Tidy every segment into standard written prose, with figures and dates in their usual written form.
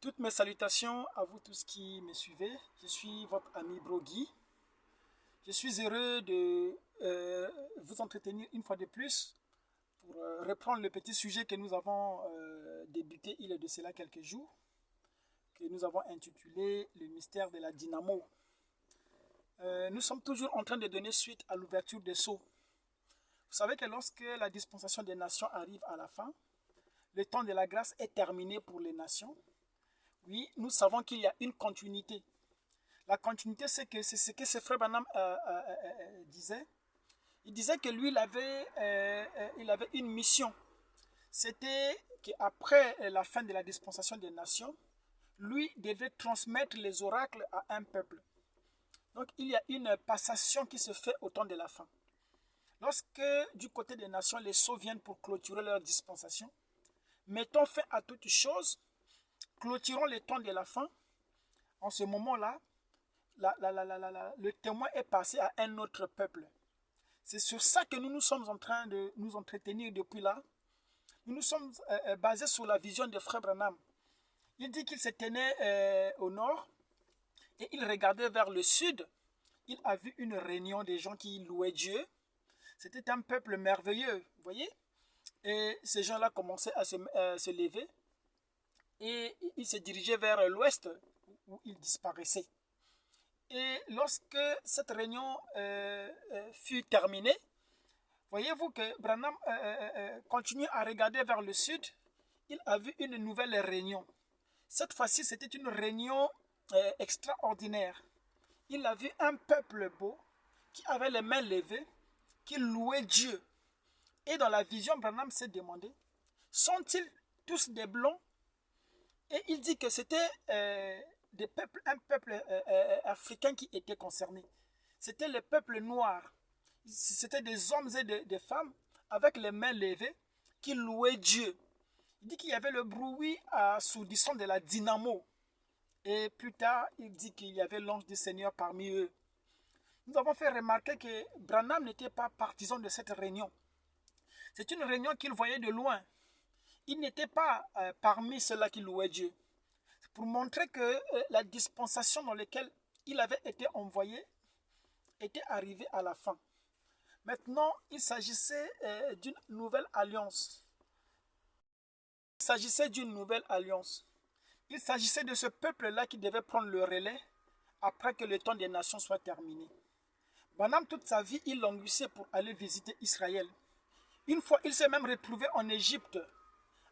Toutes mes salutations à vous tous qui me suivez. Je suis votre ami Brogui. Je suis heureux de vous entretenir une fois de plus pour reprendre le petit sujet que nous avons débuté il y a de cela quelques jours, que nous avons intitulé Le mystère de la dynamo. Nous sommes toujours en train de donner suite à l'ouverture des sceaux. Vous savez que lorsque la dispensation des nations arrive à la fin, le temps de la grâce est terminé pour les nations. Oui, nous savons qu'il y a une continuité. La continuité, c'est ce que ce frère Branham disait. Il disait que lui, il avait une mission. C'était qu'après la fin de la dispensation des nations, lui devait transmettre les oracles à un peuple. Donc, il y a une passation qui se fait au temps de la fin. Lorsque, du côté des nations, les sceaux viennent pour clôturer leur dispensation, mettons fin à toute chose, clôturons les temps de la fin. En ce moment-là, le témoin est passé à un autre peuple. C'est sur ça que nous sommes en train de nous entretenir depuis là. Nous sommes basés sur la vision de frère Branham. Il dit qu'il se tenait au nord et il regardait vers le sud. Il a vu une réunion des gens qui louaient Dieu. C'était un peuple merveilleux, vous voyez. Et ces gens-là commençaient à se lever et ils se dirigeaient vers l'ouest où ils disparaissaient. Et lorsque cette réunion fut terminée, voyez-vous que Branham continue à regarder vers le sud. Il a vu une nouvelle réunion. Cette fois-ci, c'était une réunion extraordinaire. Il a vu un peuple beau qui avait les mains levées, qui louait Dieu. Et dans la vision, Branham s'est demandé, sont-ils tous des blancs? Et il dit que c'était un peuple africain qui était concerné. C'était le peuple noir. C'était des hommes et des femmes avec les mains levées qui louaient Dieu. Il dit qu'il y avait le bruit assourdissant de la dynamo. Et plus tard, il dit qu'il y avait l'ange du Seigneur parmi eux. Nous avons fait remarquer que Branham n'était pas partisan de cette réunion. C'est une réunion qu'il voyait de loin. Il n'était pas parmi ceux-là qui louaient Dieu. Pour montrer que la dispensation dans laquelle il avait été envoyé était arrivée à la fin. Maintenant, il s'agissait d'une nouvelle alliance. Il s'agissait d'une nouvelle alliance. Il s'agissait de ce peuple-là qui devait prendre le relais après que le temps des nations soit terminé. Branham, toute sa vie, il languissait pour aller visiter Israël. Une fois, il s'est même retrouvé en Égypte,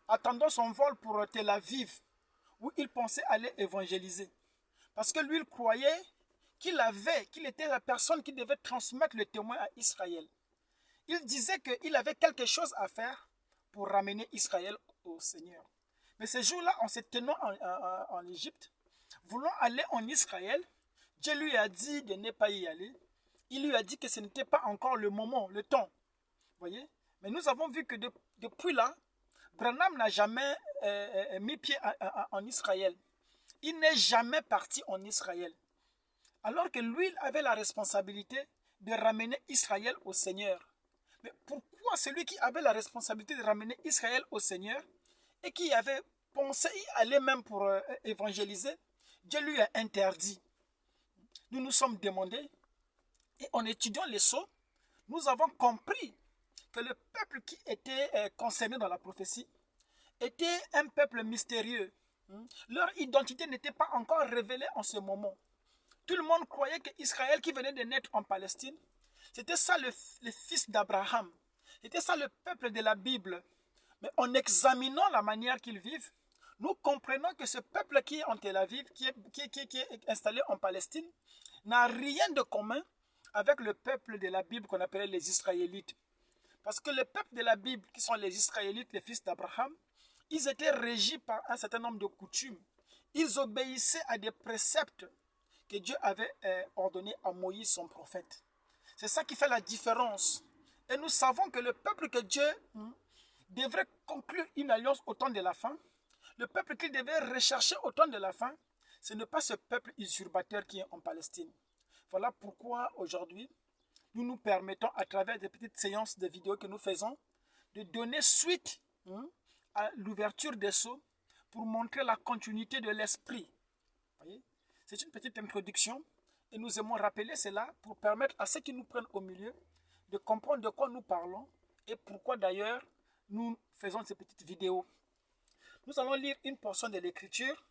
attendant son vol pour Tel Aviv, où il pensait aller évangéliser. Parce que lui, il croyait qu'il était la personne qui devait transmettre le témoin à Israël. Il disait qu'il avait quelque chose à faire pour ramener Israël au Seigneur. Mais ce jour-là, en se tenant en Égypte, voulant aller en Israël, Dieu lui a dit de ne pas y aller. Il lui a dit que ce n'était pas encore le moment, le temps. Voyez? Mais nous avons vu que depuis là, Branham n'a jamais mis pied en Israël. Il n'est jamais parti en Israël. Alors que lui, il avait la responsabilité de ramener Israël au Seigneur. Mais pourquoi celui qui avait la responsabilité de ramener Israël au Seigneur et qui avait pensé y aller même pour évangéliser, Dieu lui a interdit. Nous nous sommes demandé, et en étudiant les sceaux, nous avons compris que le peuple qui était concerné dans la prophétie était un peuple mystérieux. Leur identité n'était pas encore révélée en ce moment. Tout le monde croyait qu'Israël qui venait de naître en Palestine, c'était ça le fils d'Abraham. C'était ça le peuple de la Bible. Mais en examinant la manière qu'ils vivent, nous comprenons que ce peuple qui est en Tel Aviv, qui est installé en Palestine, n'a rien de commun avec le peuple de la Bible qu'on appelait les Israélites. Parce que le peuple de la Bible, qui sont les Israélites, les fils d'Abraham, ils étaient régis par un certain nombre de coutumes. Ils obéissaient à des préceptes que Dieu avait ordonnés à Moïse, son prophète. C'est ça qui fait la différence. Et nous savons que le peuple que Dieu devrait conclure une alliance au temps de la fin, le peuple qu'il devait rechercher au temps de la fin, ce n'est pas ce peuple usurpateur qui est en Palestine. Voilà pourquoi aujourd'hui, nous nous permettons, à travers des petites séances de vidéos que nous faisons, de donner suite à l'ouverture des sceaux pour montrer la continuité de l'esprit. C'est une petite introduction et nous aimons rappeler cela pour permettre à ceux qui nous prennent au milieu de comprendre de quoi nous parlons et pourquoi d'ailleurs nous faisons ces petites vidéos. Nous allons lire une portion de l'Écriture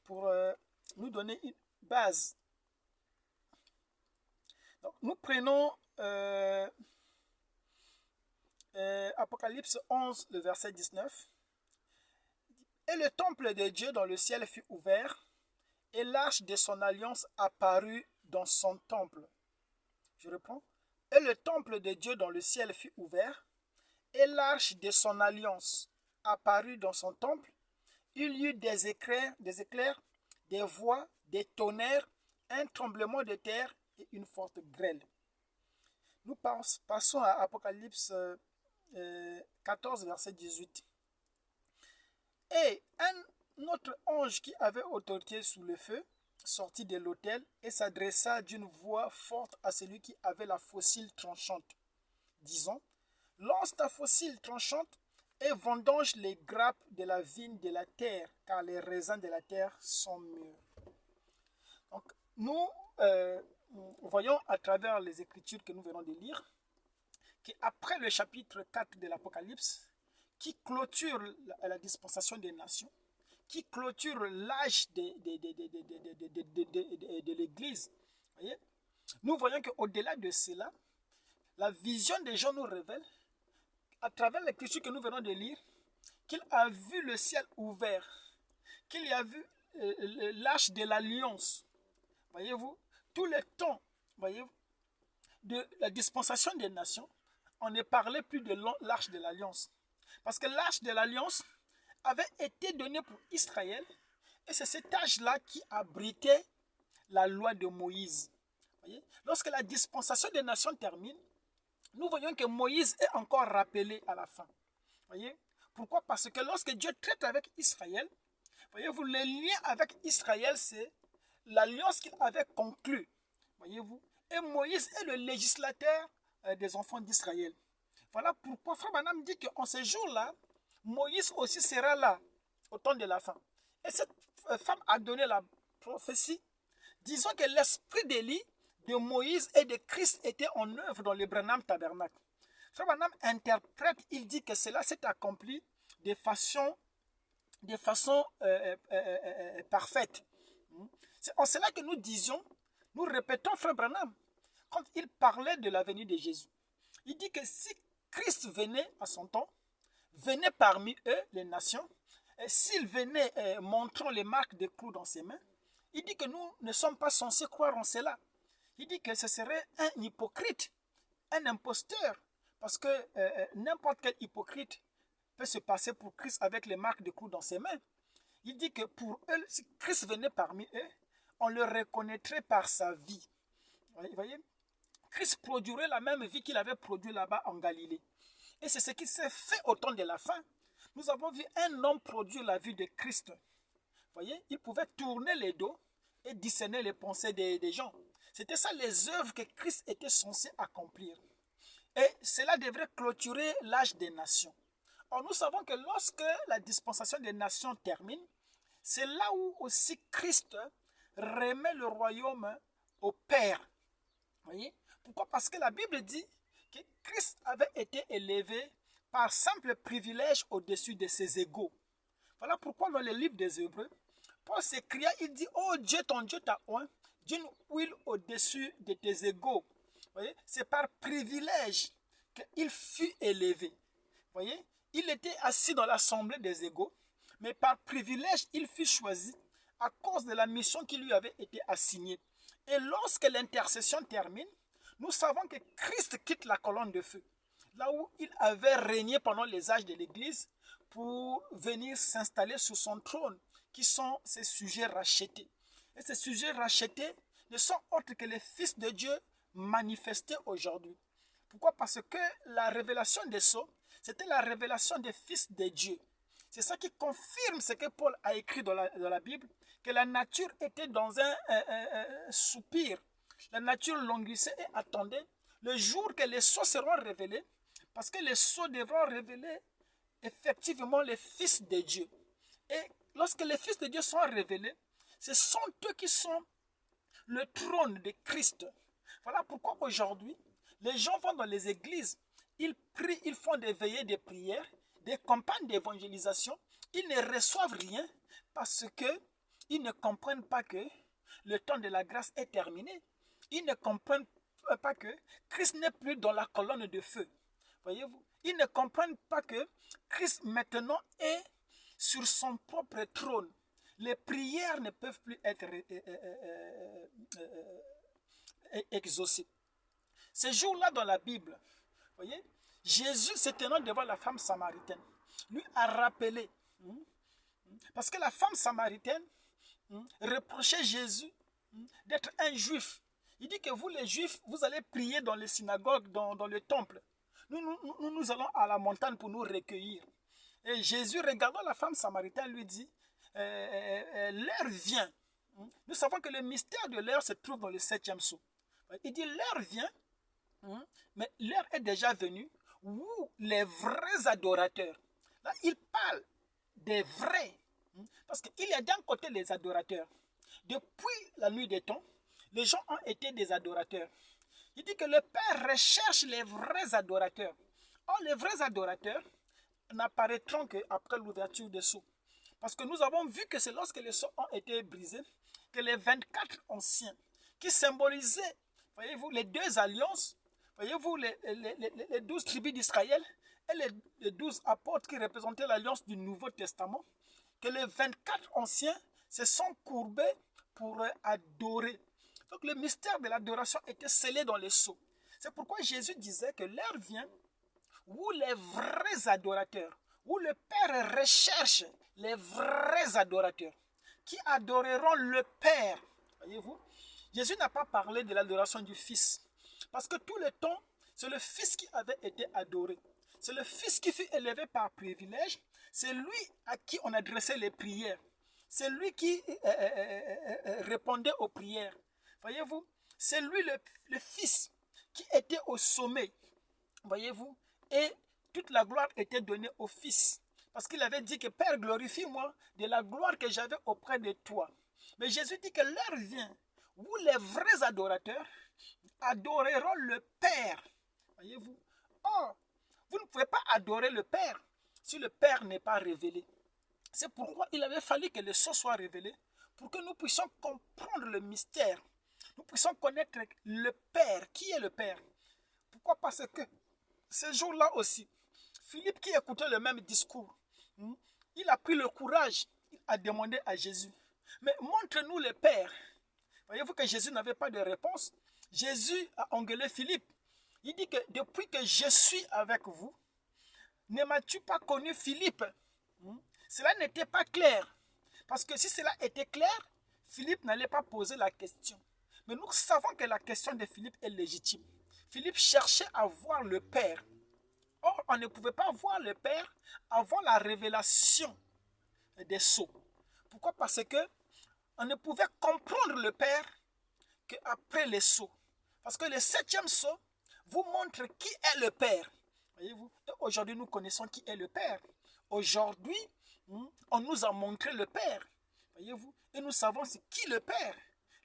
pour nous donner une base. Donc, nous prenons Apocalypse 11, le verset 19. Et le temple de Dieu dans le ciel fut ouvert, et l'arche de son alliance apparut dans son temple. Je reprends. Et le temple de Dieu dans le ciel fut ouvert, et l'arche de son alliance apparut dans son temple. Il y eut des éclairs, des voix, des tonnerres, un tremblement de terre et une forte grêle. Nous passons à Apocalypse 14, verset 18. Et un autre ange qui avait autorité sous le feu sortit de l'autel et s'adressa d'une voix forte à celui qui avait la faucille tranchante, disant: lance ta faucille tranchante et vendange les grappes de la vigne de la terre, car les raisins de la terre sont mûrs. Donc, nous voyons à travers les Écritures que nous venons de lire qu'après le chapitre 4 de l'Apocalypse, qui clôture la dispensation des nations, qui clôture l'âge de l'Église, nous voyons qu'au-delà de cela, la vision des gens nous révèle, à travers l'écriture que nous venons de lire, qu'il a vu le ciel ouvert, qu'il y a vu l'arche de l'alliance. Voyez-vous, tout le temps, voyez-vous, de la dispensation des nations, on ne parlait plus de l'arche de l'alliance. Parce que l'arche de l'alliance avait été donnée pour Israël, et c'est cet arche-là qui abritait la loi de Moïse. Voyez? Lorsque la dispensation des nations termine, nous voyons que Moïse est encore rappelé à la fin. Voyez? Pourquoi? Parce que lorsque Dieu traite avec Israël, voyez-vous, le lien avec Israël, c'est l'alliance qu'il avait conclue. Voyez-vous? Et Moïse est le législateur des enfants d'Israël. Voilà pourquoi Frère Branham dit qu'en ce jour-là, Moïse aussi sera là, au temps de la fin. Et cette femme a donné la prophétie, disant que l'esprit d'Élie, de Moïse et de Christ était en œuvre dans le Branham Tabernacle. Frère Branham interprète, il dit que cela s'est accompli de façon parfaite. C'est en cela que nous disions, nous répétons Frère Branham, quand il parlait de la venue de Jésus. Il dit que si Christ venait à son temps, venait parmi eux, les nations, et s'il venait montrant les marques de clous dans ses mains, il dit que nous ne sommes pas censés croire en cela. Il dit que ce serait un hypocrite, un imposteur, parce que n'importe quel hypocrite peut se passer pour Christ avec les marques de clous dans ses mains. Il dit que pour eux, si Christ venait parmi eux, on le reconnaîtrait par sa vie. Vous voyez, Christ produirait la même vie qu'il avait produit là-bas en Galilée. Et c'est ce qui s'est fait au temps de la fin. Nous avons vu un homme produire la vie de Christ. Vous voyez, il pouvait tourner les dos et discerner les pensées des gens. C'était ça les œuvres que Christ était censé accomplir. Et cela devrait clôturer l'âge des nations. Or, nous savons que lorsque la dispensation des nations termine, c'est là où aussi Christ remet le royaume au Père. Vous voyez? Pourquoi? Parce que la Bible dit que Christ avait été élevé par simple privilège au-dessus de ses égaux. Voilà pourquoi dans le livre des Hébreux, Paul s'écria, il dit: oh Dieu, ton Dieu t'a oint d'une huile au-dessus de tes égaux. C'est par privilège qu'il fut élevé. Vous voyez, il était assis dans l'assemblée des égaux, mais par privilège, il fut choisi à cause de la mission qui lui avait été assignée. Et lorsque l'intercession termine, nous savons que Christ quitte la colonne de feu, là où il avait régné pendant les âges de l'Église, pour venir s'installer sur son trône, qui sont ces sujets rachetés. Et ces sujets rachetés ne sont autres que les fils de Dieu manifestés aujourd'hui. Pourquoi? Parce que la révélation des sceaux, c'était la révélation des fils de Dieu. C'est ça qui confirme ce que Paul a écrit dans la Bible, que la nature était dans un soupir. La nature languissait et attendait le jour que les sceaux seront révélés, parce que les sceaux devront révéler effectivement les fils de Dieu. Et lorsque les fils de Dieu sont révélés, ce sont eux qui sont le trône de Christ. Voilà pourquoi aujourd'hui, les gens vont dans les églises, ils prient, ils font des veillées de prière, des campagnes d'évangélisation, ils ne reçoivent rien parce qu'ils ne comprennent pas que le temps de la grâce est terminé. Ils ne comprennent pas que Christ n'est plus dans la colonne de feu. Voyez-vous? Ils ne comprennent pas que Christ maintenant est sur son propre trône. Les prières ne peuvent plus être exaucées. Ce jour-là dans la Bible, voyez, Jésus se tenant devant la femme samaritaine, lui a rappelé, parce que la femme samaritaine reprochait Jésus d'être un juif. Il dit que vous les juifs, vous allez prier dans les synagogues, dans le temple. Nous allons à la montagne pour nous recueillir. Et Jésus, regardant la femme samaritaine, lui dit, l'heure vient. Nous savons que le mystère de l'heure se trouve dans le 7e sceau. Il dit, l'heure vient, mais l'heure est déjà venue où les vrais adorateurs, là il parle des vrais, parce qu'il y a d'un côté les adorateurs. Depuis la nuit des temps, les gens ont été des adorateurs. Il dit que le Père recherche les vrais adorateurs. Or, les vrais adorateurs n'apparaîtront qu'après l'ouverture des sceaux. Parce que nous avons vu que c'est lorsque les sceaux ont été brisés que les 24 anciens qui symbolisaient, voyez-vous, les deux alliances, voyez-vous, les 12 tribus d'Israël et les 12 apôtres qui représentaient l'alliance du Nouveau Testament, que les 24 anciens se sont courbés pour adorer. Donc le mystère de l'adoration était scellé dans les sceaux. C'est pourquoi Jésus disait que l'heure vient où les vrais adorateurs, où le Père recherche les vrais adorateurs, qui adoreront le Père. Voyez-vous, Jésus n'a pas parlé de l'adoration du Fils, parce que tout le temps, c'est le Fils qui avait été adoré. C'est le Fils qui fut élevé par privilège. C'est lui à qui on adressait les prières. C'est lui qui répondait aux prières. Voyez-vous, c'est lui le Fils qui était au sommet. Voyez-vous, et toute la gloire était donnée au Fils. Parce qu'il avait dit que Père, glorifie-moi de la gloire que j'avais auprès de toi. Mais Jésus dit que l'heure vient où les vrais adorateurs adoreront le Père. Voyez-vous, or, vous ne pouvez pas adorer le Père si le Père n'est pas révélé. C'est pourquoi il avait fallu que le sceau soit révélé pour que nous puissions comprendre le mystère. Nous puissions connaître le Père. Qui est le Père? Pourquoi? Parce que ce jour-là aussi, Philippe qui écoutait le même discours, il a pris le courage, il a demandé à Jésus, mais montre-nous le Père. Voyez-vous que Jésus n'avait pas de réponse. Jésus a engueulé Philippe. Il dit que depuis que je suis avec vous, ne m'as-tu pas connu, Philippe? Cela n'était pas clair. Parce que si cela était clair, Philippe n'allait pas poser la question. Mais nous savons que la question de Philippe est légitime. Philippe cherchait à voir le Père. Or, on ne pouvait pas voir le Père avant la révélation des sceaux. Pourquoi? Parce que on ne pouvait comprendre le Père qu'après les sceaux. Parce que le 7e sceau vous montre qui est le Père. Voyez-vous? Et aujourd'hui, nous connaissons qui est le Père. Aujourd'hui, on nous a montré le Père. Voyez-vous? Et nous savons c'est qui le Père.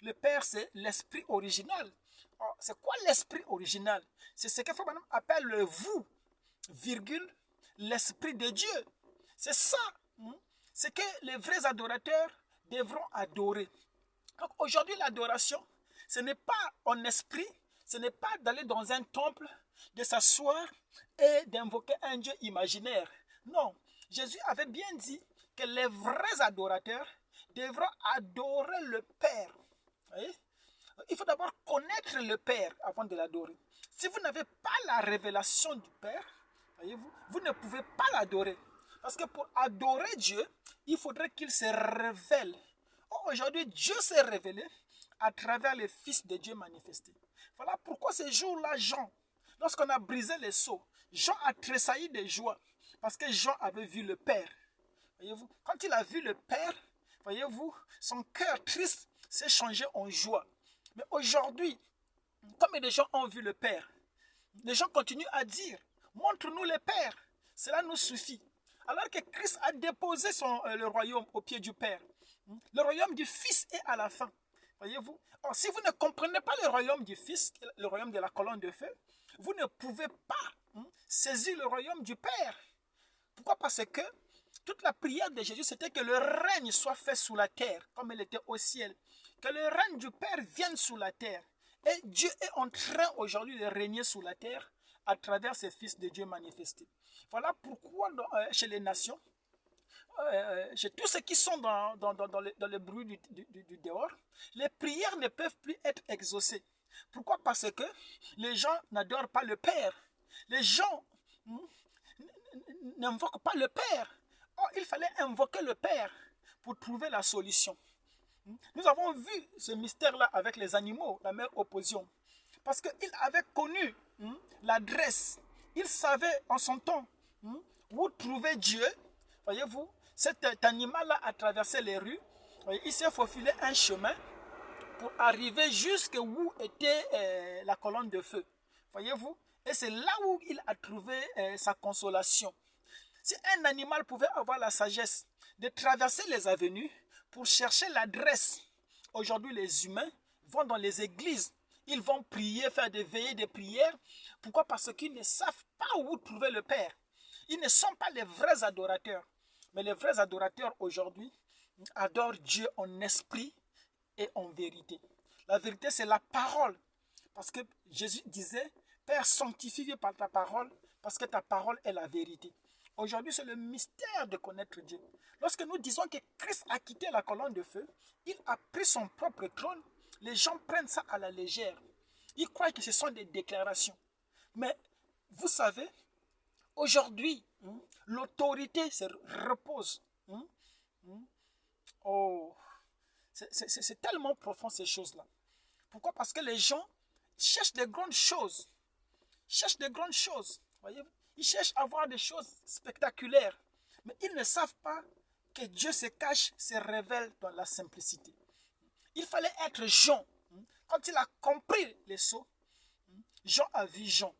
Le Père, c'est l'esprit original. C'est quoi l'esprit original? C'est ce que Fabien appelle le vous, virgule, l'esprit de Dieu. C'est ça. C'est que les vrais adorateurs devront adorer. Donc aujourd'hui, l'adoration, ce n'est pas en esprit, ce n'est pas d'aller dans un temple, de s'asseoir et d'invoquer un Dieu imaginaire. Non, Jésus avait bien dit que les vrais adorateurs devront adorer le Père. Voyez? Il faut d'abord connaître le Père avant de l'adorer. Si vous n'avez pas la révélation du Père, voyez-vous, vous ne pouvez pas l'adorer. Parce que pour adorer Dieu, il faudrait qu'il se révèle. Aujourd'hui, Dieu s'est révélé à travers le Fils de Dieu manifesté. Voilà pourquoi ce jour-là, Jean, lorsqu'on a brisé les sceaux, Jean a tressailli de joie. Parce que Jean avait vu le Père. Voyez-vous, quand il a vu le Père, voyez-vous, son cœur triste s'est changé en joie. Mais aujourd'hui, comme les gens ont vu le Père, les gens continuent à dire, montre-nous le Père, cela nous suffit. Alors que Christ a déposé le royaume au pied du Père. Le royaume du Fils est à la fin. Voyez-vous? Or, si vous ne comprenez pas le royaume du Fils, le royaume de la colonne de feu, vous ne pouvez pas saisir le royaume du Père. Pourquoi? Parce que toute la prière de Jésus, c'était que le règne soit fait sous la terre, comme il était au ciel. Que le règne du Père vienne sous la terre. Et Dieu est en train aujourd'hui de régner sous la terre à travers ses fils de Dieu manifestés. Voilà pourquoi chez les nations, chez tous ceux qui sont dans le bruit du dehors, les prières ne peuvent plus être exaucées. Pourquoi? Parce que les gens n'adorent pas le Père. Les gens n'invoquent pas le Père. Or, il fallait invoquer le Père pour trouver la solution. Nous avons vu ce mystère-là avec les animaux, la mère opposition. Parce qu'il avait connu l'adresse. Il savait en son temps où trouver Dieu. Voyez-vous, cet animal-là a traversé les rues. Il s'est faufilé un chemin pour arriver jusqu'où était la colonne de feu. Voyez-vous, et c'est là où il a trouvé sa consolation. Si un animal pouvait avoir la sagesse de traverser les avenues pour chercher l'adresse, aujourd'hui les humains vont dans les églises, ils vont prier, faire des veillées de prières. Pourquoi? Parce qu'ils ne savent pas où trouver le Père. Ils ne sont pas les vrais adorateurs. Mais les vrais adorateurs aujourd'hui adorent Dieu en esprit et en vérité. La vérité, c'est la parole. Parce que Jésus disait, Père, sanctifie par ta parole, parce que ta parole est la vérité. Aujourd'hui, c'est le mystère de connaître Dieu. Lorsque nous disons que Christ a quitté la colonne de feu, il a pris son propre trône, les gens prennent ça à la légère. Ils croient que ce sont des déclarations. Mais vous savez, aujourd'hui, l'autorité se repose. Oh, c'est tellement profond ces choses-là. Pourquoi? Parce que les gens cherchent des grandes choses. Cherchent des grandes choses. Voyez-vous? Ils cherchent à voir des choses spectaculaires. Mais ils ne savent pas que Dieu se cache, se révèle dans la simplicité. Il fallait être Jean. Quand il a compris les sceaux, Jean a vu Jean.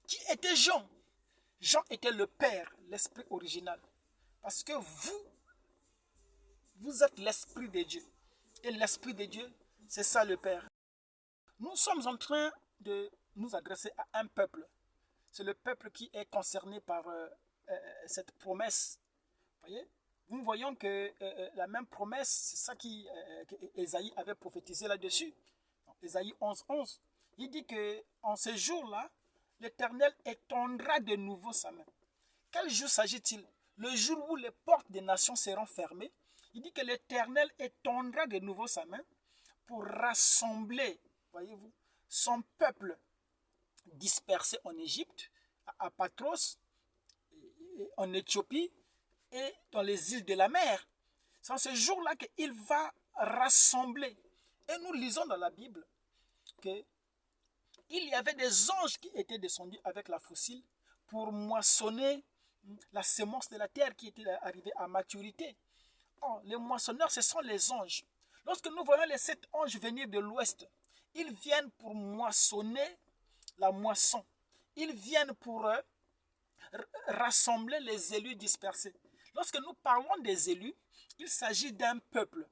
Qui était Jean? Jean était le Père, l'Esprit original. Parce que vous êtes l'Esprit de Dieu. Et l'Esprit de Dieu, c'est ça le Père. Nous sommes en train de nous adresser à un peuple. C'est le peuple qui est concerné par cette promesse. Voyez? Nous voyons que la même promesse, c'est ça qu'Ésaïe avait prophétisé là-dessus. Ésaïe 11:11. Il dit qu'en ces jours-là, l'Éternel étendra de nouveau sa main. Quel jour s'agit-il? Le jour où les portes des nations seront fermées. Il dit que l'Éternel étendra de nouveau sa main pour rassembler, voyez-vous, son peuple dispersé en Égypte, à Patros, en Éthiopie et dans les îles de la mer. C'est en ce jour-là qu'il va rassembler. Et nous lisons dans la Bible qu'il y avait des anges qui étaient descendus avec la fossile pour moissonner la semence de la terre qui était arrivée à maturité. Oh, les moissonneurs, ce sont les anges. Lorsque nous voyons les 7 anges venir de l'ouest, ils viennent pour moissonner la moisson. Ils viennent pour rassembler les élus dispersés. Lorsque nous parlons des élus, il s'agit d'un peuple.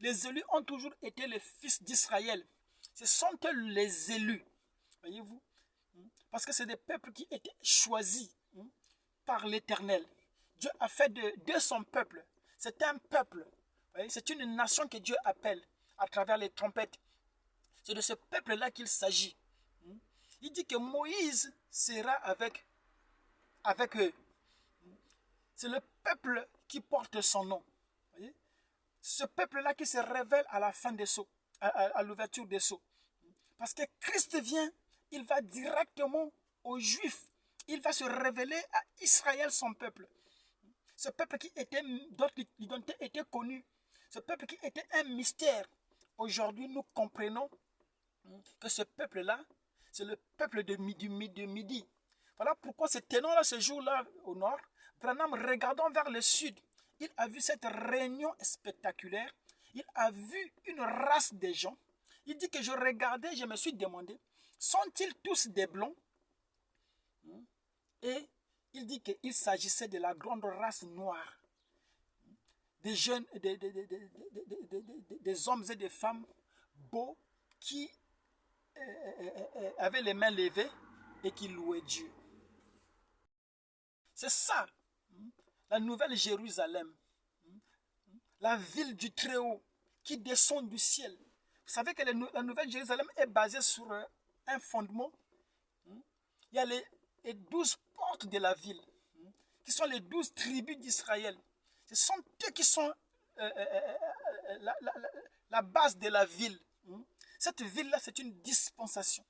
Les élus ont toujours été les fils d'Israël. Ce sont eux les élus. Voyez-vous? Parce que c'est des peuples qui étaient choisis par l'Éternel. Dieu a fait de son peuple. C'est un peuple. C'est une nation que Dieu appelle à travers les trompettes. C'est de ce peuple-là qu'il s'agit. Il dit que Moïse sera avec eux. C'est le peuple qui porte son nom. Voyez? Ce peuple-là qui se révèle à la fin des sceaux, à l'ouverture des sceaux. Parce que Christ vient, il va directement aux Juifs. Il va se révéler à Israël, son peuple. Ce peuple dont l'identité était connue. Ce peuple qui était un mystère. Aujourd'hui, nous comprenons que ce peuple-là, c'est le peuple de midi. Voilà pourquoi ce tenant-là, ce jour-là au nord, Branham, regardant vers le sud, il a vu cette réunion spectaculaire. Il a vu une race de gens. Il dit que je regardais, je me suis demandé, sont-ils tous des blonds? Et il dit qu'il s'agissait de la grande race noire, des jeunes, des hommes et des femmes beaux qui avaient les mains levées et qui louaient Dieu. C'est ça, la nouvelle Jérusalem, la ville du Très-Haut qui descend du ciel. Vous savez que la nouvelle Jérusalem est basée sur un fondement. Il y a les 12 portes de la ville, qui sont les 12 tribus d'Israël. Ce sont eux qui sont la base de la ville. Cette ville-là, c'est une dispensation.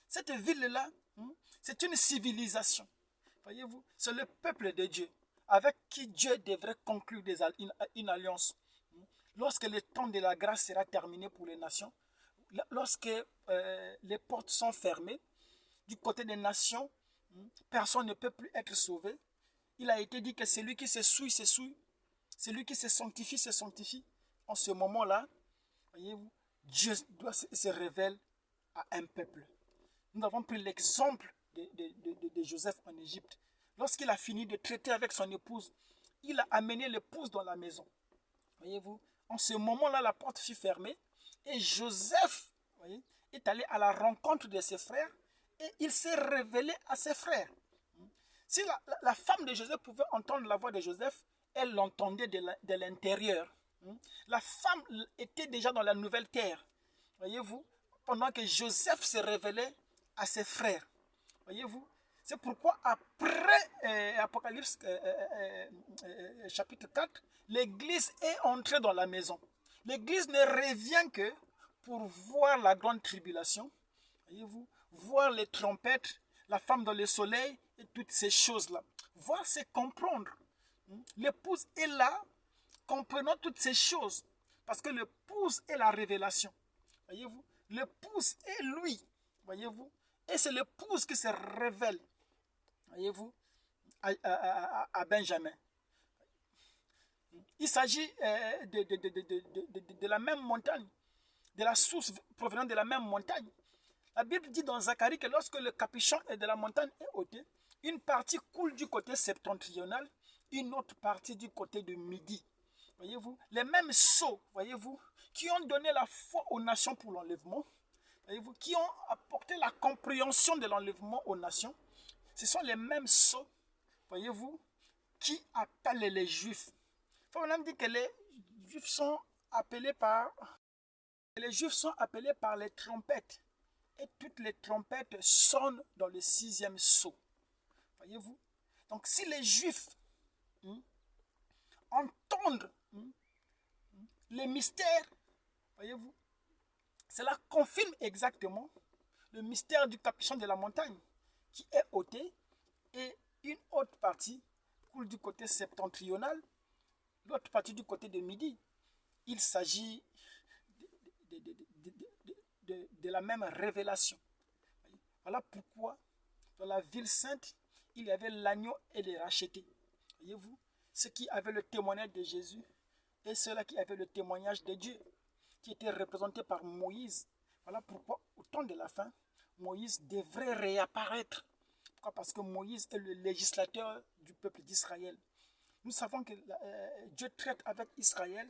Cette ville-là, c'est une civilisation. Voyez-vous, c'est le peuple de Dieu, avec qui Dieu devrait conclure une alliance. Lorsque le temps de la grâce sera terminé pour les nations, lorsque les portes sont fermées, du côté des nations, personne ne peut plus être sauvé. Il a été dit que celui qui se souille, se souille. Celui qui se sanctifie, se sanctifie. En ce moment-là, voyez-vous, Dieu se révèle à un peuple. Nous avons pris l'exemple de Joseph en Égypte. Lorsqu'il a fini de traiter avec son épouse, il a amené l'épouse dans la maison. Voyez-vous, en ce moment-là, la porte fut fermée et Joseph, voyez, est allé à la rencontre de ses frères et il s'est révélé à ses frères. Si la femme de Joseph pouvait entendre la voix de Joseph, elle l'entendait de l'intérieur. La femme était déjà dans la nouvelle terre. Voyez-vous, pendant que Joseph se révélait à ses frères. Voyez-vous, c'est pourquoi après Apocalypse chapitre 4, l'église est entrée dans la maison. L'église ne revient que pour voir la grande tribulation. Voyez-vous, voir les trompettes, la femme dans le soleil et toutes ces choses-là. Voir, c'est comprendre. L'épouse est là, comprenant toutes ces choses. Parce que l'épouse est la révélation. Voyez-vous, l'épouse est lui. Voyez-vous, et c'est l'épouse qui se révèle. Voyez-vous, à Benjamin. Il s'agit de la même montagne, de la source provenant de la même montagne. La Bible dit dans Zacharie que lorsque le capuchon de la montagne est ôté, une partie coule du côté septentrional, une autre partie du côté de midi. Voyez-vous, les mêmes sceaux, voyez-vous, qui ont donné la foi aux nations pour l'enlèvement, voyez-vous, qui ont apporté la compréhension de l'enlèvement aux nations, ce sont les mêmes sceaux, voyez-vous, qui appellent les Juifs. Il faut même dire que les Juifs sont appelés par les trompettes. Et toutes les trompettes sonnent dans le 6e sceau. Voyez-vous? Donc si les Juifs entendent les mystères, voyez-vous, cela confirme exactement le mystère du capuchon de la montagne qui est ôté et une autre partie coule du côté septentrional, l'autre partie du côté de midi. Il s'agit de la même révélation. Voilà pourquoi dans la ville sainte, il y avait l'agneau et les rachetés. Voyez-vous, ceux qui avaient le témoignage de Jésus et ceux-là qui avaient le témoignage de Dieu, qui étaient représentés par Moïse. Voilà pourquoi au temps de la fin, Moïse devrait réapparaître. Pourquoi? Parce que Moïse est le législateur du peuple d'Israël. Nous savons que Dieu traite avec Israël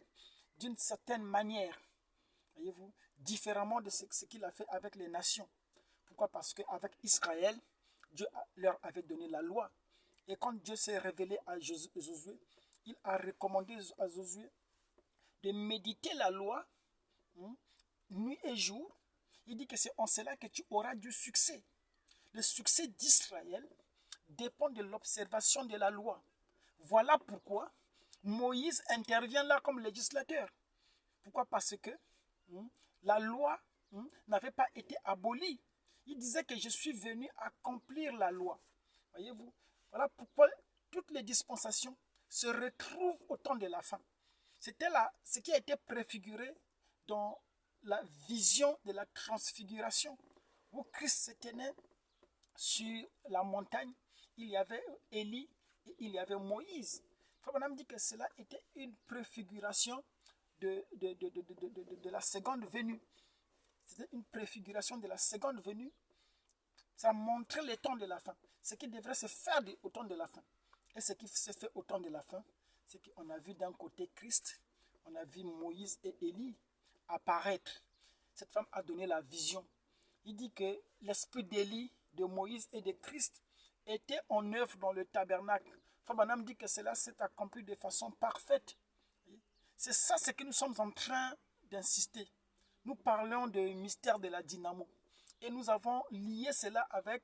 d'une certaine manière, voyez-vous, différemment de ce qu'il a fait avec les nations. Pourquoi? Parce qu'avec Israël, Dieu leur avait donné la loi. Et quand Dieu s'est révélé à Josué, il a recommandé à Josué de méditer la loi nuit et jour. Il dit que c'est en cela que tu auras du succès. Le succès d'Israël dépend de l'observation de la loi. Voilà pourquoi Moïse intervient là comme législateur. Pourquoi? Parce que la loi n'avait pas été abolie. Il disait que je suis venu accomplir la loi. Voyez-vous? Voilà pourquoi toutes les dispensations se retrouvent au temps de la fin. C'était là ce qui a été préfiguré dans la vision de la transfiguration, où Christ se tenait sur la montagne. Il y avait Élie et il y avait Moïse. Frère Branham dit que cela était une préfiguration de la seconde venue. C'était une préfiguration de la seconde venue. Ça montrait les temps de la fin. ce qui devrait se faire au temps de la fin. Et ce qui s'est fait au temps de la fin, c'est qu'on a vu d'un côté Christ, on a vu Moïse et Élie apparaître. Cette femme a donné la vision. Il dit que l'esprit d'Élie, de Moïse et de Christ était en œuvre dans le tabernacle. Fabanam dit que cela s'est accompli de façon parfaite. C'est ça ce que nous sommes en train d'insister. Nous parlons du mystère de la dynamo. Et nous avons lié cela avec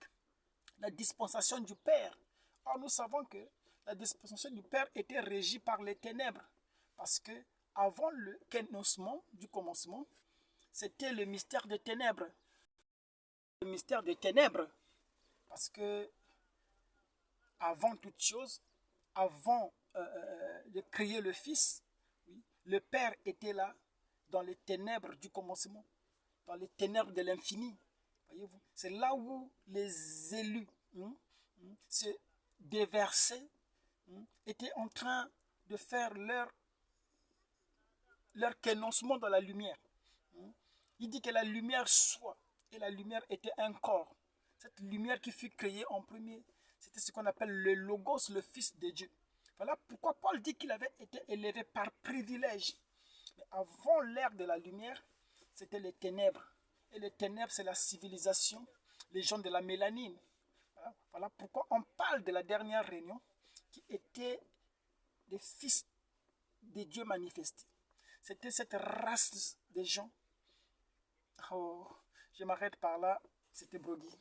la dispensation du Père. Or, nous savons que la dispensation du Père était régie par les ténèbres. Parce que avant le kénossement du commencement, c'était le mystère des ténèbres. Le mystère des ténèbres. Parce que avant toute chose, avant de créer le Fils, oui, le Père était là dans les ténèbres du commencement, dans les ténèbres de l'infini. Voyez-vous, c'est là où les élus se déversaient, étaient en train de faire leur kénossement dans la lumière. Il dit que la lumière soit, et la lumière était un corps. Cette lumière qui fut créée en premier, c'était ce qu'on appelle le Logos, le Fils de Dieu. Voilà pourquoi Paul dit qu'il avait été élevé par privilège. Mais avant l'ère de la lumière, c'était les ténèbres. Et les ténèbres, c'est la civilisation, les gens de la mélanine. Voilà pourquoi on parle de la dernière réunion qui était des fils de Dieu manifestés. C'était cette race de gens. Oh, je m'arrête par là. C'était Brogui.